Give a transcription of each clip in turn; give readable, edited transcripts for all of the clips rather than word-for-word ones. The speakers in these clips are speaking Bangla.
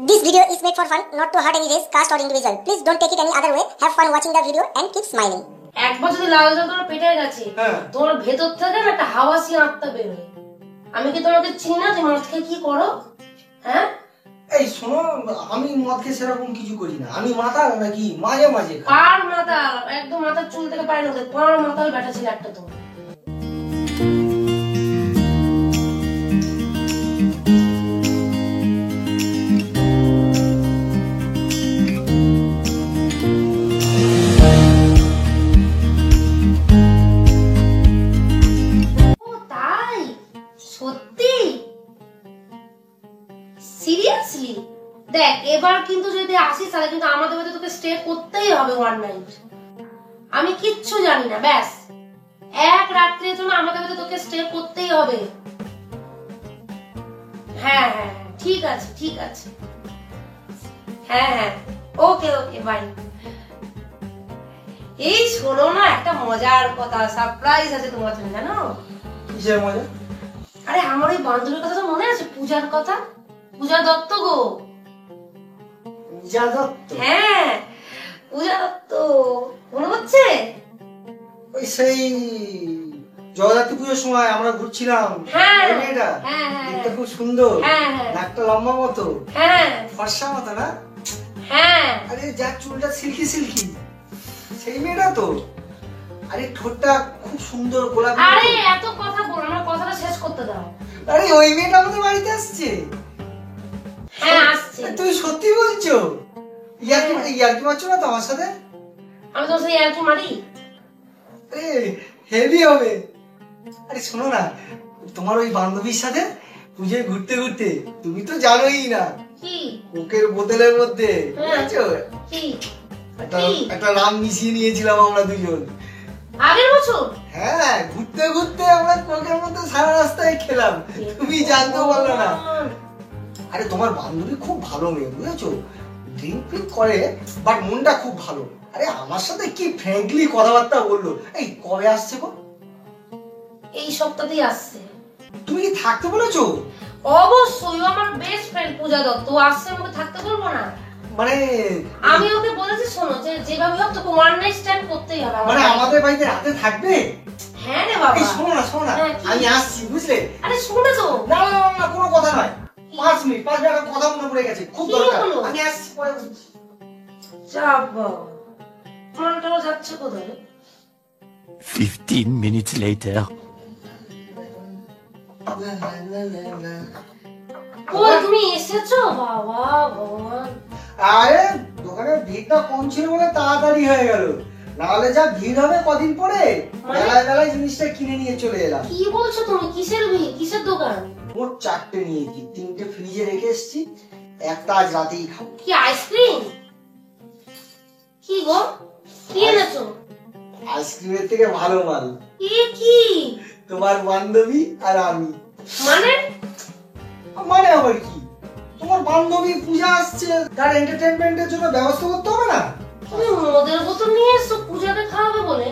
This video is made for fun, not to hurt any race, caste or individual. Please don't take it any other way. Have fun watching the video and keep smiling. একবার যদি লাল জল তোমার পেটে গেছে, তোমার ভেতর থেকে একটা হাওয়াসি আত্মা বের হয়। আমি কি তোমাকে চিনি না? তুমি মদ খেয়ে কি করো? হ্যাঁ, এই শোনো, আমি মদ খেয়ে সেরকম কিছু করি না। আমি মাতাল নাকি মাঝে মাঝে খাই। পার মাতাল, একদম মাথার চুল থেকে পায় না, পার মাতাল বেটা ছিল একটা তো। সিরিয়াসলি দেখ, এবার কিন্তু যদি আসিস তাহলে কিন্তু আমাদের বাড়িতে তোকে স্টে করতেই হবে ওয়ান নাইট। আমি কিচ্ছু জানি না, ব্যাস এক রাত্রির জন্য আমাদের বাড়িতে তোকে স্টে করতেই হবে। হ্যাঁ হ্যাঁ ঠিক আছে, ঠিক আছে, হ্যাঁ হ্যাঁ, ওকে ওকে, বাই। এই শোনো না, একটা মজার কথা, সারপ্রাইজ আছে তোমার জন্য, জানো? কিসের মজা? আরে আমার ওই বান্ধবীর কথা মনে আছে, পূজার কথা? পূজা দত্ত গো। পূজা দত্ত? হ্যাঁ, পূজা দত্ত, মনে হচ্ছে? ওই সেই জগদ্ধাত্রী পুজোর সময় আমরা ঘুরছিলাম, ওই মেয়েটা দেখতে খুব সুন্দর, নাকটা লম্বা মতো, ফর্সা মতো না? হ্যাঁ, আরে যার চুলটা সিল্কি সিল্কি, সেই মেয়েটা তো। আরে ঠোঁটটা খুব সুন্দর, গোলাপি। আরে এত কথা বল, আমার কথাটা শেষ করতে দাও। আরে ওই মেয়েটা আমাদের বাড়িতে আসছে। হ্যাঁ আসছে। তুই সত্যি বলছো? ইয়ার্কি মারছো না তো আমার সাথে? আমি তোর সাথে ইয়ার্কি মারি? আরে হেভি হবে। আরে শোনো না, তোমার ওই বান্ধবীর সাথে পুজোয় ঘুরতে ঘুরতে, তুমি তো জানোই না, কি কোকের বোতলের মধ্যে বুঝছো কি একটা রাম মিশিয়ে নিয়েছিলাম আমরা দুজন আগের বছর। হ্যাঁ, ঘুরতে ঘুরতে আমরা কোকের মধ্যে সারা রাস্তায় খেলাম, তুমি জানতেও পারলো না। আরে তোমার বান্ধবী খুব ভালো মেয়ে, বুঝেছো? ড্রিঙ্ক ফ্রিঙ্ক করে, বাট মনটা খুব ভালো। আরে আমার সাথে কি ফ্র্যাঙ্কলি কথাবার্তা বললো। এই কবে আসছে গো? এই সপ্তাহেই আসছে। তুমি কি থাকতে বলেছো? অবশ্যই, আমার বেস্ট ফ্রেন্ড পূজা দত্ত, ও আসছে, আমাকে থাকতে বলবো না? মানে আমি ওকে বলেছি, শোনো, যে যেভাবে হোক তোকে ওয়ান নাইট স্ট্যান্ড করতেই হবে। মানে আমাদের বাড়িতে রাতে থাকবে? হ্যাঁ রে বাবা। এই শোনো না, শোনো না, আমি আসছি, বুঝলে? আরে শুনে তো। না না না, কোনো কথা নয়, 5 মিনিট কথা মনে পড়ে গেছে, খুব দরকার, আমি আসছি, পরে বলছি। যাবো, মনটাও যাচ্ছে কোথায়? 15 minutes later. ওই তুমি এসেছো? বাবা ভগবান। আরে দোকানে ভিড়টা কম ছিল বলে তাড়াতাড়ি হয়ে গেল, নাহলে যা ভিড় হবে কদিন পরে, বেলায় বেলায় জিনিসটা কিনে নিয়ে চলে এলাম। কি বলছো তুমি? কিসের ভিড়, কিসের দোকান? মোট 4টে নিয়েছি, 3টে ফ্রিজে রেখে এসেছি, একটা আজ রাতেই খাবো। কি আইসক্রিম? কি গো, কি এনেছো? আইসক্রিমের থেকে ভালো মাল। কি? তোমার বান্ধবী আর আমি। মানে? মানে আবার কি? তোমার বান্ধবী পূজা আসছে, তার এন্টারটেইনমেন্টের জন্য ব্যবস্থা করতে হবে না? তুমি মদের বোতল নিয়ে এসছো পূজাকে খাওয়াবে বলে?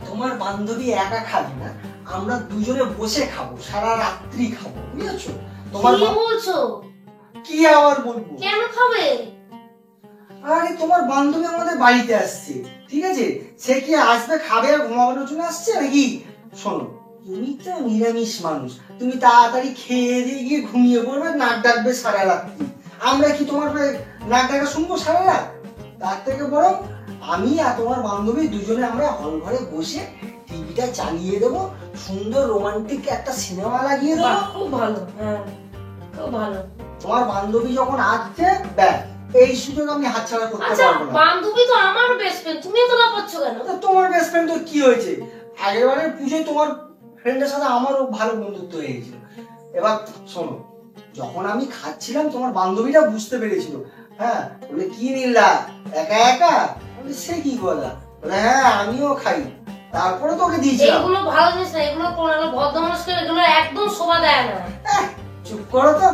তোমার বান্ধবী একা খাবে না, আমরা দুজনে বসে খাবো, সারা রাত্রি খাবো, বুঝেছো? তোমার কি বলছো? কি আবার বলবো? কেন খাবে? আরে তোমার বান্ধবী আমাদের বাড়িতে আসছে, ঠিক আছে? সে কি আসবে খাবে আর ঘুমানোর জন্য আসছে নাকি? শোনো, তুমি তো নিরামিষ মানুষ, তুমি তাড়াতাড়ি খেয়ে দিয়ে গিয়ে ঘুমিয়ে পড়বে, নাক ডাকবে সারা রাত্রি। আমরা কি তোমার নাক ডাকা শুনবো সারা রাত? তার থেকে বরং আমি আর তোমার বান্ধবী দুজনে আমরা হল ঘরে বসে টিভিটা চালিয়ে দেবো, সুন্দর রোমান্টিক একটা সিনেমা লাগিয়ে দেবো। খুব ভালো, হ্যাঁ খুব ভালো। তোমার বান্ধবী যখন আসছে, ব্যাস, এই সুযোগ আমি হাতছাড়া করতে পারবো না। বান্ধবী তো আমার বেস্ট ফ্রেন্ড, তুমি তো লাপাচ্ছ কেন? তোমার বেস্ট ফ্রেন্ড তো কি হয়েছে? আগেরবারের পুজোয় তোমার ফ্রেন্ডের সাথে আমারও ভালো বন্ধুত্ব হয়ে গেছিল। এবার শোনো, যখন আমি খাচ্ছিলাম তোমার বান্ধবীটা বুঝতে পেরেছিল, হ্যাঁ, বলে কি নিলা একা একা? বলে সে কি কথা? বলে হ্যাঁ আমিও খাই, তারপরে তোকে দিয়েছিলাম। এগুলো ভালো জিনিস না, এগুলো কোন ভদ্র মানুষকে এগুলো একদম শোভা দেয় না। চুপ করো তো।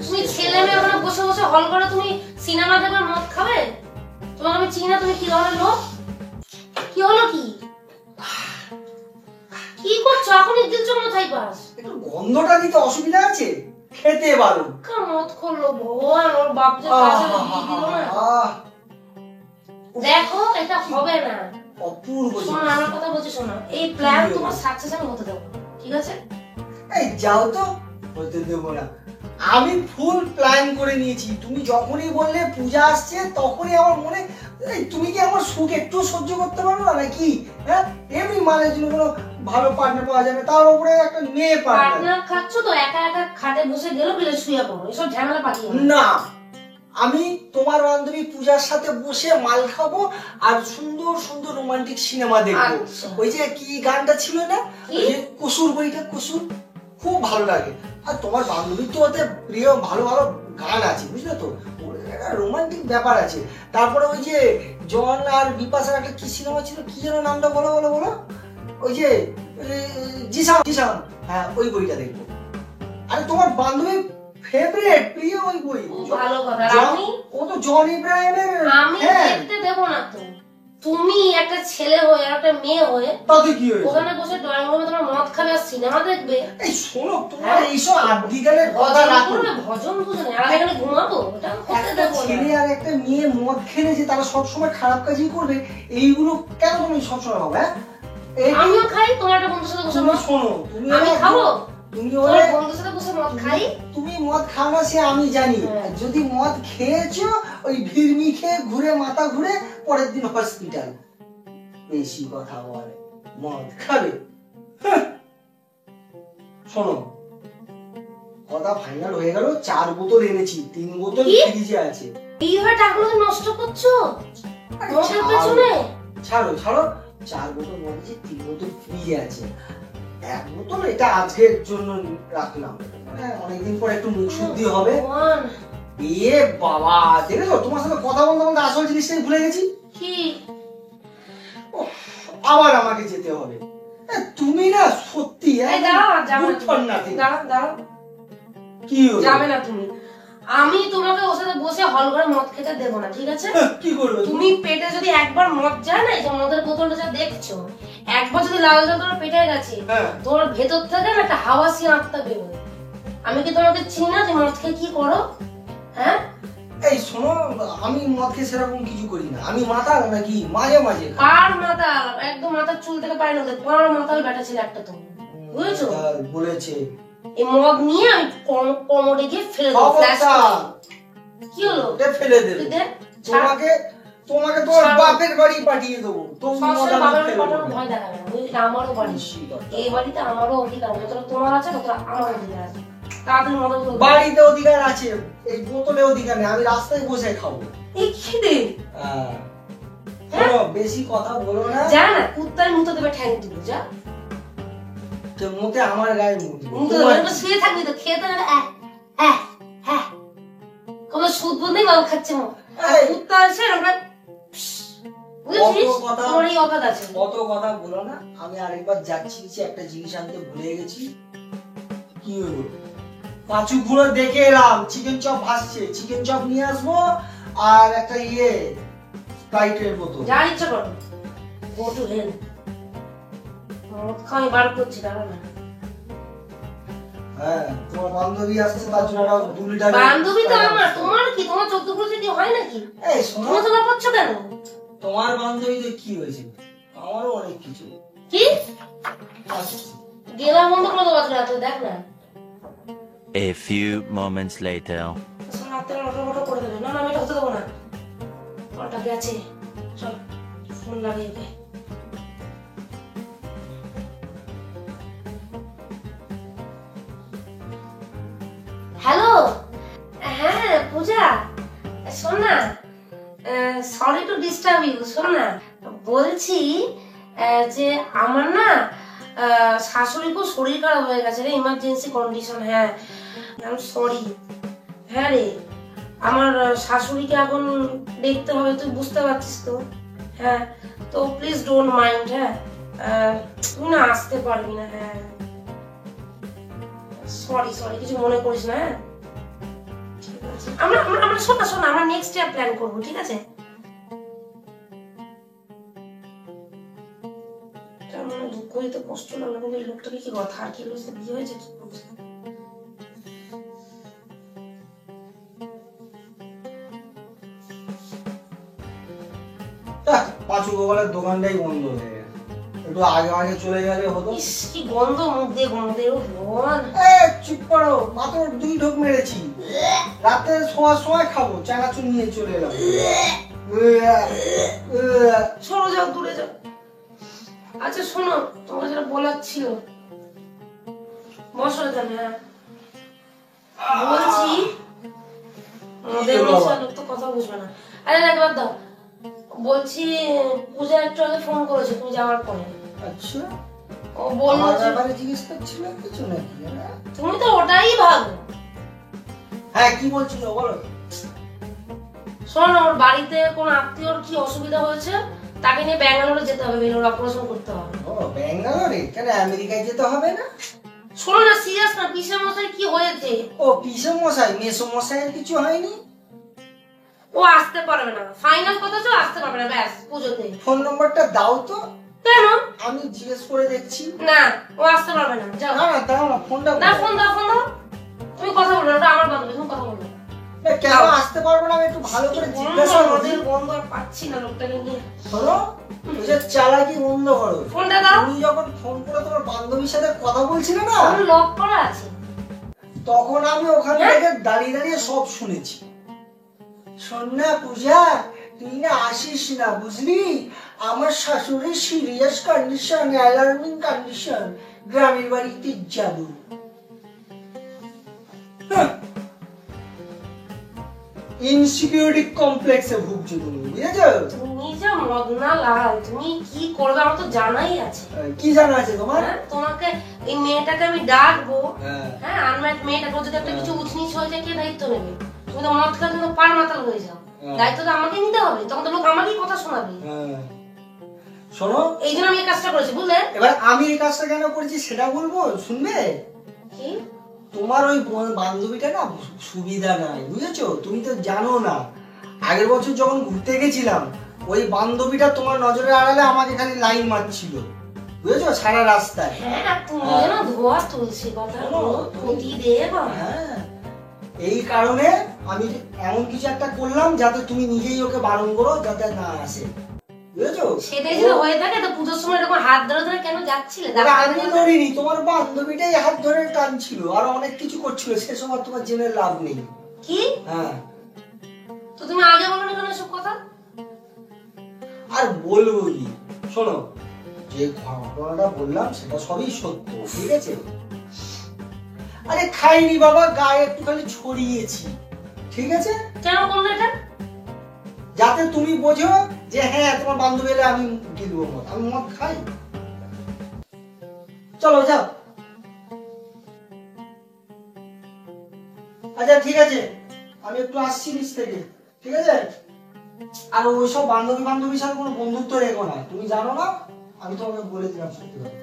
তুমি ছেলে মেয়ে ওখানে বসে বসে হল করে তুমি সিনেমা দেবে, মদ খাবে? তোমাকে আমি চিনি না, তুমি কি ধরনের লোক? কি হলো? কি করছো? এখনই দিচ্ছ কোথায় পাস? একটু গন্ধটা দিতে অসুবিধা আছে? খেতে বারণ। মত করলো ভগবান, ওর বাপ যে কাছে দিয়ে দিল না। দেখো এটা হবে না। অপূর্ব শোনো আমার কথা বলছি, শোনো এই প্ল্যান তোমার সাকসেস আমি হতে দেবো না, ঠিক আছে? এই যাও তো, হতে দেবো না। আমি ফুল প্ল্যান করে নিয়েছি। তুমি যখনই বললে পূজা আসছে তখনই আমার মনে, তুমি কি আমার সুখ একটু সহ্য করতে পারো না নাকি? হ্যাঁ, এমনি মানের জন্য কোনো ভালো পার্টনার পাওয়া যাবে, তার উপরে একটা মেয়ে পার্টনার খাচ্ছ তো একা একা খাটে বসে গেল বলে শুয়ে পড়ো, এসব ঝামেলা পাঠিয়ে না। আমি তোমার বান্ধবী পূজার সাথে বসে মাল খাবো আর সুন্দর সুন্দর রোমান্টিক সিনেমা দেখবো। ওই যে কি গানটা ছিল না, ওই যে কসুর, বইটা কসুর, খুব ভালো লাগে। আর তোমার বান্ধবীর তো ওতে প্রিয় ভালো ভালো গান আছে, বুঝলে তো, রোমান্টিক ব্যাপার আছে। তারপরে ওই যে জন আর বিপাশার একটা কি সিনেমা ছিল, কি যেন নামটা, বলো বলো বলো, ওই যে জিসান জিসান, হ্যাঁ ওই বইটা দেখবো। আরে তোমার বান্ধবী ফেভারিট প্রিয় ওই বই, ভালো কথা। আমি ও তো জন ইব্রাহিমের। আমি দেখতে দেব না তো। তুমি একটা ছেলে হয়ে একটা মেয়ে হয়ে তাতে কি হয়েছে? ওখানে বসে ড্রয়িং রুমে তোমার মদ খাবে আর সিনেমা দেখবে। এই শোনো, তোমার এইসব আদিকালের কথা রাখো। ভজন বুঝে আর এখানে ঘুমাবো, এটা হতে একটা দেব না। ছেলে আর একটা মেয়ে মদ খেলে যে তারা সবসময় খারাপ কাজই করবে, এইগুলো কেন তুমি সবসময় ভাবো? হ্যাঁ, আমিও খাই, তোমার একটা বন্ধুর সাথে বসে তুমি মদ শোনো, তুমি আমি খাবো, তুমি তোমার ওরে বন্ধুর সাথে বসে মদ খাই। তুমি মদ খাও না সে আমি জানি। যদি মদ খেয়েছো, ওই ভিড়মি খেয়ে ঘুরে মাথা ঘুরে পরের দিন হসপিটাল। বেশি কথা বলে, মদ খাবে। শোনো, কথা ফাইনাল হয়ে গেল। 4 বোতল এনেছি, 3 বোতল ফ্রিজে আছে। এইভাবে টাকাগুলো তুমি নষ্ট করছো মদের পেছনে। ছাড়ো ছাড়ো, 4 বোতল মদ আছে, 3 বোতল ফ্রিজে আছে। 1 বোতল এটা আজকের জন্য রাখলাম, অনেকদিন পর একটু মুখ শুদ্ধি হবে। এ বাবা, দেখেছো তোমার সাথে কথা বলতে বলতে আসল জিনিসটাই ভুলে গেছি। কি? আবার আমাকে যেতে হবে। তুমি না সত্যি কি যাবে না তুমি। আমি তোমাকে ওর সাথে বসে হল ঘরে মদ খেতে দেবো না, ঠিক আছে? কি করবে তুমি? পেটে যদি একবার মদ যায় না, এই যে মদের বোতলটা যা দেখছো, একবার যদি লাল জল তোমার পেটে গেছে, তোমার ভেতর থেকে না একটা হাওয়াসি আত্মা বেরোয়। আমি কি তোমাকে চিনি না যে মদ খেয়ে কি করো? হ্যাঁ, এই শোনো, আমি মদ খেয়ে সেরকম কিছু করি না। আমি মাতাল নাকি? মাঝে মাঝে। আর মাথা একদম মাথার চুল থেকে পাই না, তোমার মাথায় ব্যাটা ছিল একটা, তুমি বুঝেছো? বলেছে এই মদ নিয়ে আমি কোমরে গিয়ে ফেলে দেবো, ফ্ল্যাশ করে। কি হলো? ফেলে দেবে তোমাকে, তোমাকে তো বাপের বাড়ি পাঠিয়ে দেবো। সবসময় বাবার বাড়ি পাঠানোর ভয় দেখাবে না, বুঝলি? আমারও বাড়ি, এই বাড়িতে আমারও অধিকার, যতটা তোমার আছে ততটা আমার অধিকার আছে। তাড়াতাড়ি মদ বাড়িতে অধিকার আছে, এই বোতলে অধিকার নেই। আমি রাস্তায় বসে খাবো। এই খিদে বেশি কথা বলো না। যা না, কুত্তার মুতো দেবে ঠ্যাং তুলে, যা মুতে আমার গায়ে মুতো দেবে। শুয়ে থাকবি তো, খেতে না কোনো সুদ বুদ নেই, বাবা খাচ্ছে মদ। কুত্তা আছে আমরা, বুঝেছিস? তোমার এই অকাত আছে। কত কথা বলো না। আমি আরেকবার যাচ্ছি, একটা জিনিস আনতে ভুলে গেছি। কি হলো? পাঁচু ঘুরে দেখে এলাম, চিকেন চপ ভাসছে। চিকেন চপ নিয়ে আসবো আর একটা স্প্রাইটের বোতল। যা ইচ্ছা করো, গো টু হেল। মদ খাওয়াই বার করছি, দাঁড়া না। হ্যাঁ, তোমার বান্ধবী আসছে, তার জন্য 2 লিটার। বান্ধবী তো আমার, তোমার কি? তোমার 14 বছর কি হয় নাকি? এই শোনো, তুমি তো লাপাচ্ছ কেন? তোমার বান্ধবীদের কি হয়েছে? আমারও অনেক কিছু। কি গেলা বন্ধ করে দেবো আজকে রাতে, দেখ না। A few moments later. রাতে লটো করে দেবে। না না, আমি এটা হতে দেবো না। ওটা গেছে, চল ফোন লাগিয়ে দে। হ্যালো, হ্যাঁ পূজা, শোন না, সরি টু ডিস্টার্ব ইউ। শোন না, বলছি যে আমার না শাশুড়ি খুব শরীর খারাপ হয়ে গেছে রে, ইমার্জেন্সি কন্ডিশন। হ্যাঁ, সরি। হ্যাঁ রে, আমার শাশুড়িকে এখন দেখতে হবে, তুই বুঝতে পারছিস তো। হ্যাঁ, তো প্লিজ ডোন্ট মাইন্ড। হ্যাঁ, তুই না আসতে পারবি না। হ্যাঁ, সরি সরি, কিছু মনে করিস না। হ্যাঁ, ঠিক আছে। আমরা আমরা শোনা আমরা নেক্সট ইয়ার প্ল্যান করবো, ঠিক আছে? দুঃখ হইতে কষ্ট লাগলো, কিন্তু এই লোকটাকে কি কথা আর কি বিয়ে হয়েছে কি? পাঁচু গোপালের দোকানটাই বন্ধ হয়ে গেছে। একটু আগে আগে চলে গেলে হতো। ইস কি গন্ধ মুখ দিয়ে গন্ধে, ও ভগবান। চুপ করো, মাত্র 2 ঢোক মেরেছি। রাতে শোয়ার সময় খাবো, চানাচুর নিয়ে চলে এলাম। সরো, যাও, দূরে যাও। আচ্ছা শোনো, তোমার যেটা বলার ছিল, বসো এখানে। বলছি আমাদের মিশা লোক তো কথা বুঝবে না। আরে না, বাদ দাও। বলছি পূজা একটু আগে ফোন করেছে তুমি যাওয়ার পরে। আচ্ছা, ও বললো আমার যে ব্যাপারে জিজ্ঞেস করছিল কিছু নাকি? তুমি তো ওটাই ভালো। হ্যাঁ, কি বলছিল বলো। শোনো, ওর বাড়িতে কোন আত্মীয়র কি অসুবিধা হয়েছে, তাকে নিয়ে ব্যাঙ্গালোরে যেতে হবে, বেলোর অপারেশন করতে হবে। ও ব্যাঙ্গালোরে? কেন আমেরিকায় যেতে হবে না? শোনো না, সিরিয়াস না, পিসের মশাই কি হয়েছে? ও পিসে মশাই, মেসো মশাইয়ের কিছু হয়নি? ও আসতে পারবে না, ফাইনাল কথা তো আসতে পারবে না, ব্যাস পুজোতে। ফোন নম্বরটা দাও তো, কেন? আমি জিজ্ঞেস করে দেখছি। না, ও আসতে পারবে না, যাও। না না, দাও না, ফোনটা না, ফোন দাও, ফোন দাও। তুমি কথা বলবে না, ওটা আমার বান্ধবী, তুমি কথা বলবে। কেন আসতে পারবো না? আমি একটু ভালো করে জিজ্ঞাসা করি। বন্ধ আর পাচ্ছি না লোকটাকে নিয়ে। শোনো, ওই যে চালাকি বন্ধ করো। ফোনটা দাও। তুমি যখন ফোন করে তোমার বান্ধবীর সাথে কথা বলছিলে না, ফোন লক করা আছে। তখন আমি ওখান থেকে দাঁড়িয়ে দাঁড়িয়ে সব শুনেছি। শোন না পূজা, তুই না আসিস না, বুঝলি? আমার শাশুড়ির সিরিয়াস কন্ডিশন, অ্যালার্মিং কন্ডিশন, গ্রামের বাড়িতে যাব। ইনসিকিউরিটি কমপ্লেক্সে ভুগছো তুমি, বুঝেছো? তুমি যা মদনা লাল, তুমি কি করবে আমার তো জানাই আছে। কি জানা আছে তোমার? হ্যাঁ, তোমাকে এই মেয়েটাকে আমি ডাকবো। হ্যাঁ। হ্যাঁ, আনম্যাট মেয়েটাকে যদি একটা কিছু উচনিচ হয়ে যায়, কে দায়িত্ব নেবে? তুমি তো মদ খেলে তুমি পার মাতাল হয়ে যাও, দায়িত্ব তো আমাকে নিতে হবে, তখন তো লোক আমাকেই কথা শোনাবে। শোনো, এই জন্য আমি এই কাজটা করেছি, বুঝলে? এবার আমি এই কাজটা কেন করেছি সেটা বলবো, শুনবে? কি? তোমার ওই বান্ধবীটা না সুবিধা নাই, বুঝেছো? তুমি তো জানো না, আগের বছর যখন ঘুরতে গেছিলাম, ওই বান্ধবীটা তোমার নজরের আড়ালে আমাকে খালি লাইন মারছিল, বুঝেছো, সারা রাস্তায়। হ্যাঁ, তুমি যেন ধোয়া তুলসী কথা প্রতি দেব। হ্যাঁ, এই কারণে আমি এমন কিছু একটা করলাম যাতে তুমি নিজেই ওকে বারণ করো যাতে না আসে, বুঝেছো? সেটাই যদি হয়ে থাকে তো পুজোর সময় এরকম হাত ধরে ধরে কেন যাচ্ছিলে? আমি ধরিনি, তোমার বান্ধবীটাই হাত ধরে টানছিল আর অনেক কিছু করছিল, সেসব আর তোমার জেনে লাভ নেই। কি? হ্যাঁ, তো তুমি আগে বলো না কেন এসব কথা? আর বলবো কি, শোনো, যে ঘটনাটা বললাম সেটা সবই সত্য, ঠিক আছে? আরে খাইনি বাবা, গায়ে একটুখানি ছড়িয়েছি, ঠিক আছে? কেন করলে এটা? যাতে তুমি বোঝো যে হ্যাঁ, তোমার বান্ধবী এলে আমি গিলবো মদ, আমি মদ খাই। চলো যাও। আচ্ছা ঠিক আছে, আমি একটু আসছি নিচ থেকে, ঠিক আছে? আর ওইসব বান্ধবীর সাথে কোনো বন্ধুত্ব রেখো না, তুমি জানো না, আমি তোমাকে বলে দিলাম সত্যি কথা।